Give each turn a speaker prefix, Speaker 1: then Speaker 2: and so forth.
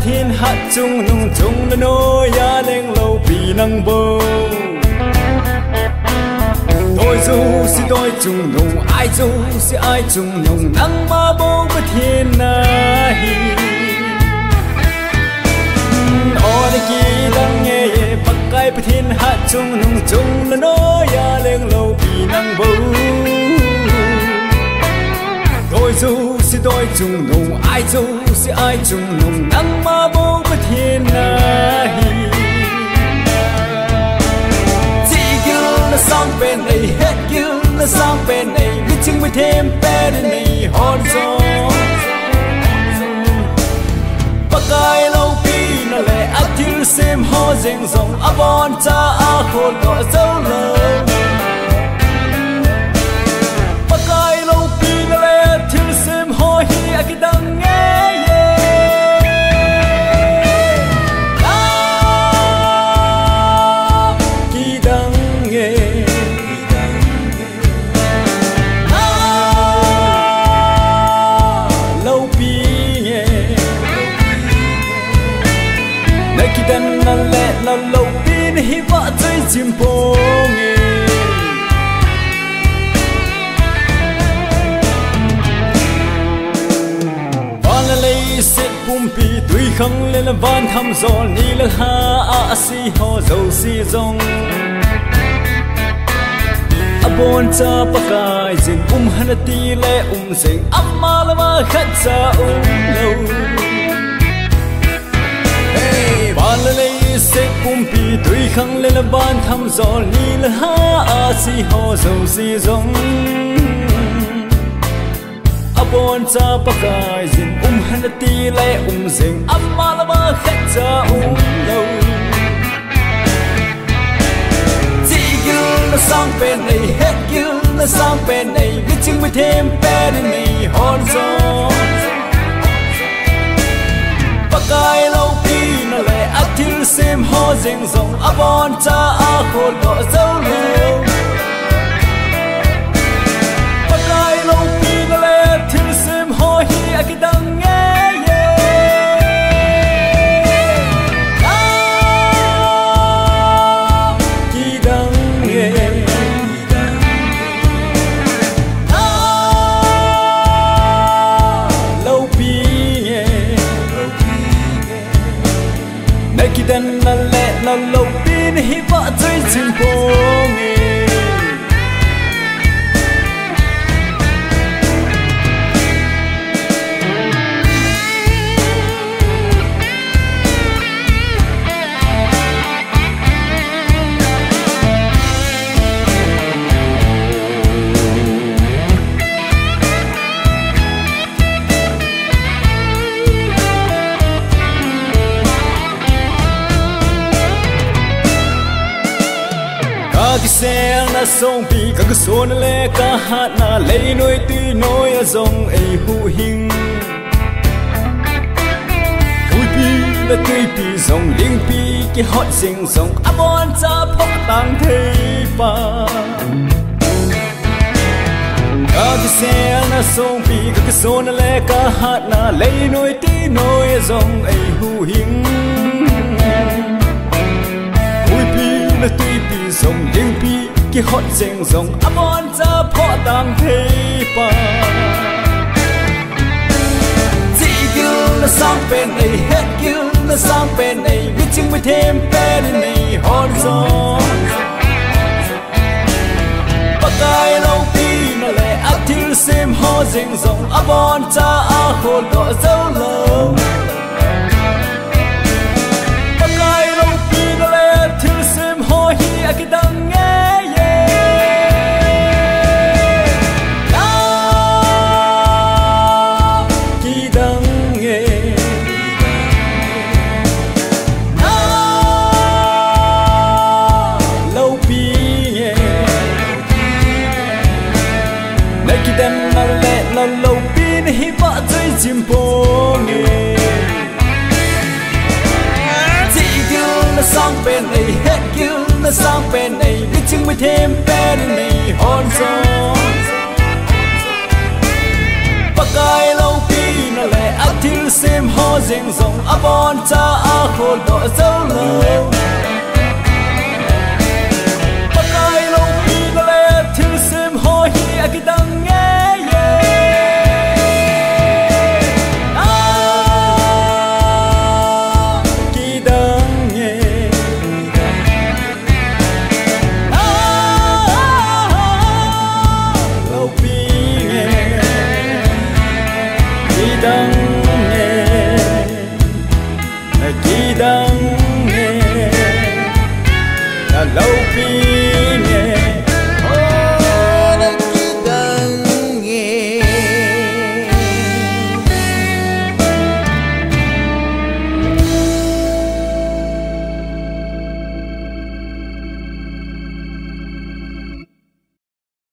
Speaker 1: thiên hạ chung nung chung là nỗi ya lên lâu vì năng bầu tôi dù si tôi chung nung ai dù si ai chung nung năng ma bầu bất thiên na hi ở đây kia đang nghe bắc cái thiên hạ chung nung chung là nỗi ya lên lâu vì năng bầu tôi dù si tôi chung nung ai dù si ai chung nung năng ma bầu bất thiên na hi chỉ kêu là sang bên này hết kêu là sang bên này biết chừng mới thêm bên này hòn gió bắc cái lâu pi nó lệ ắt thiếu xem ho rình rong áp on cha áp hồn gọi dấu lời bắc cái lâu pi nó lệ thiếu xem ho hi cái đằng nghe là lâu pin hi vợ chơi chim phong van là lấy set pum pi tuy không lên là van thăm gió ni là ha si ho dầu si rong abon cha pakai jin hanati le sing amma la ma khat sa lâu van là lấy sẽ cùng pi tuy khăng lên là ban thăm gió ni là ha si ho dầu si rong abon cha pakai jin hanati le sing amma la ma khat cha lâu chỉ kêu là sang bên này hết kêu là sang bên này biết chừng mới thêm bên này hòn gió pakai lâu pi nó lệ ắt thiếu xem ho rình rong áp on cha áp hồn gọi dấu lưu pakai lâu pi nó lệ thiếu xem ho hi cái đằng nghe ki đằng nghe lâu pi dan na le na lâu pin hi vợ chơi chim phong cái xe na sông pi các số na lệ cả hát na lấy nôi tuy nôi ở dòng ấy hu hình vui pi là tươi pi dòng liên pi cái hot sing dòng áp on cha phong tang thế pa cái xe na sông pi các số na lệ cả hát na lấy nôi tuy nôi ở dòng ấy hu hình vui pi là tươi pi dòng liên pi cái hot sing dòng áp on cha phong tang thế pa chỉ kêu là sang bên này hết kêu là sang bên này biết chừng mới thêm bên này hòn gió pakai lâu pi nó lệ áp thiếu xem ho rình rong áp on cha áp hồn gọi dấu lâu pakai lâu pi nó lệ thiếu xem ho hi cái đằng nghe là lâu pin hi vợ chơi chim phong chỉ kêu là sang bên này hết kêu là sang bên này biết chừng mới thêm bên này hòn gió pakai lâu pi nó lệ ắt thiếu sim ho jing zong a bon cha a khol to zo lo